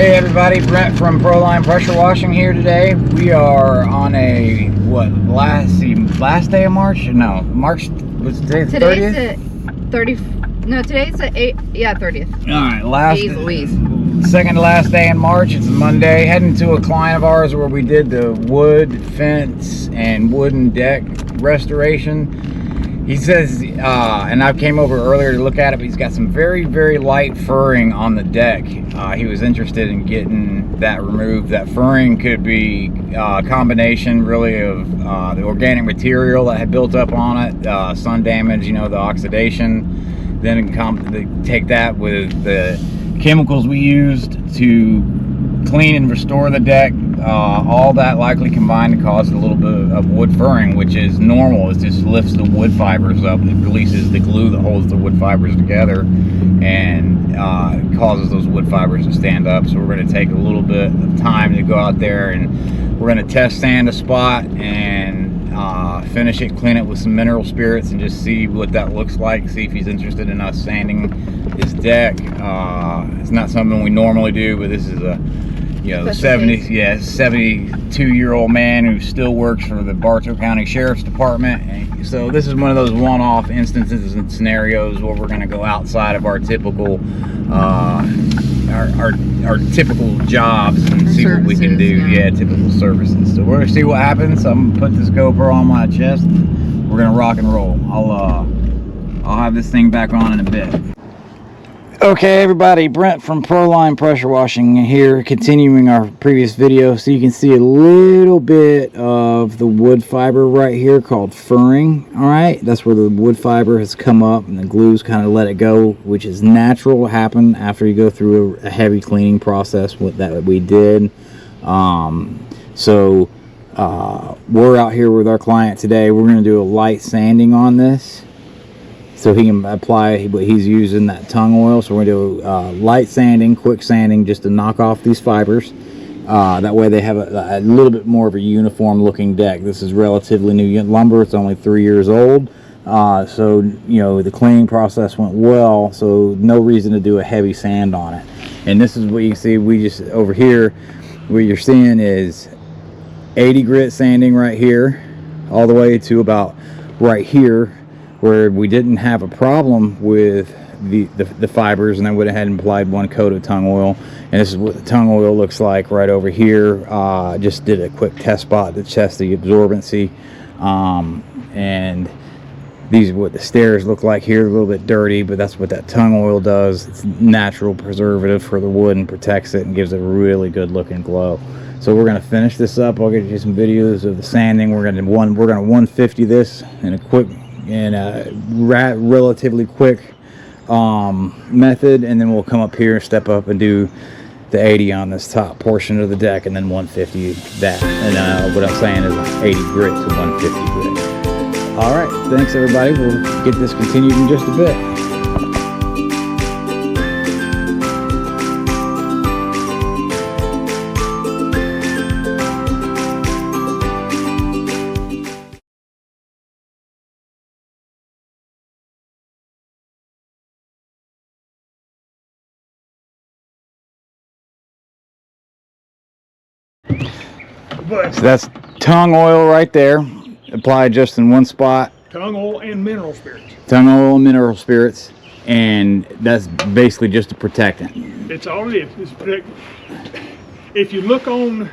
Hey everybody, Brent from Proline Pressure Washing here today. We are on a, last day of March? No, March, was today the 30th? Today's the 30th, no, today's the 30th. Alright, second to last day in March. It's a Monday, heading to a client of ours where we did the wood fence and wooden deck restoration. He says, and I came over earlier to look at it, but he's got some very, very light furring on the deck. He was interested in getting that removed. That furring could be a combination really of the organic material that had built up on it, sun damage, you know, the oxidation. Then take that with the chemicals we used to clean and restore the deck. All that likely combined to cause a little bit of wood furring, which is normal. It just lifts the wood fibers up. It releases the glue that holds the wood fibers together and causes those wood fibers to stand up. So we're going to take a little bit of time to go out there and we're going to test sand a spot and finish it, clean it with some mineral spirits and just see what that looks like. See if he's interested in us sanding his deck. It's not something we normally do, but this is a 72-year-old man who still works for the Bartow County Sheriff's Department. And so this is one of those one-off instances and scenarios where we're going to go outside of our typical our typical jobs and see what we can do. Yeah, typical services. So we're gonna see what happens. I'm gonna put this GoPro on my chest. We're gonna rock and roll. I'll have this thing back on in a bit. Okay everybody, Brent from Proline Pressure Washing here, continuing our previous video. So you can see a little bit of the wood fiber right here called furring. Alright, that's where the wood fiber has come up and the glue's kind of let it go, which is natural to happen after you go through a heavy cleaning process with that we did. We're out here with our client today. We're going to do a light sanding on this so he can apply what he's using, that tung oil. So we're going to do light sanding, quick sanding, just to knock off these fibers. That way they have a little bit more of a uniform looking deck. This is relatively new lumber. It's only 3 years old. So, you know, the cleaning process went well, so no reason to do a heavy sand on it. And this is what you see. We just, over here, what you're seeing is 80 grit sanding right here, all the way to about right here, where we didn't have a problem with the fibers, and then went ahead and applied one coat of tung oil. And this is what the tung oil looks like right over here. Just did a quick test spot to test the absorbency. And these are what the stairs look like here, a little bit dirty, but that's what that tung oil does. It's natural preservative for the wood and protects it and gives it a really good looking glow. So we're going to finish this up. I'll get you some videos of the sanding. We're going to 150 this in a relatively quick method, and then we'll come up here, step up and do the 80 on this top portion of the deck, and then 150 that. And what I'm saying is 80 grit to 150 grit. All right, thanks everybody. We'll get this continued in just a bit. So that's tung oil right there, applied just in one spot. Tung oil and mineral spirits. Tung oil and mineral spirits, and that's basically just a protectant. It's all it is. It's protectant. If you look on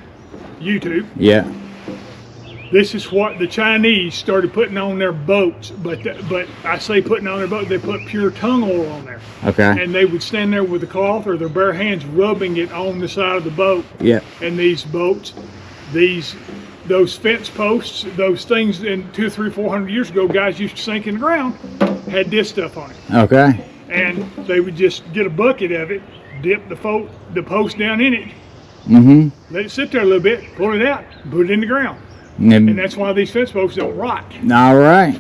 YouTube, yeah, this is what the Chinese started putting on their boats. But I say putting on their boat, they put pure tung oil on there. Okay. And they would stand there with a cloth or their bare hands rubbing it on the side of the boat. Yeah. And these boats, those fence posts, those things in 200, 300, 400 years ago, guys used to sink in the ground, had this stuff on it. Okay. And they would just get a bucket of it, dip the post down in it, let it sit there a little bit, pull it out, put it in the ground. And that's why these fence posts don't rot. All right.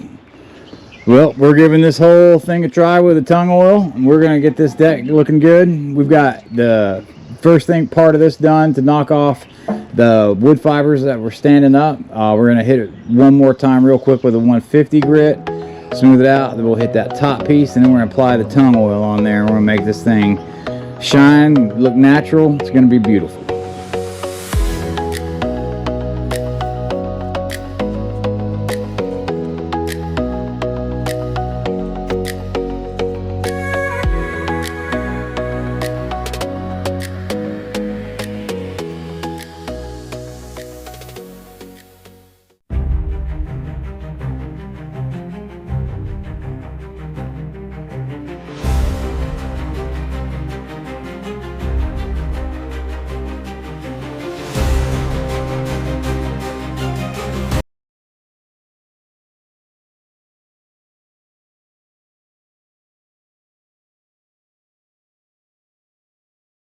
Well, we're giving this whole thing a try with the tung oil, and we're going to get this deck looking good. We've got the first part of this done to knock off the wood fibers that were standing up. We're going to hit it one more time real quick with a 150 grit, smooth it out, then we'll hit that top piece, and then we're going to apply the tung oil on there, and we're going to make this thing shine, look natural. It's going to be beautiful.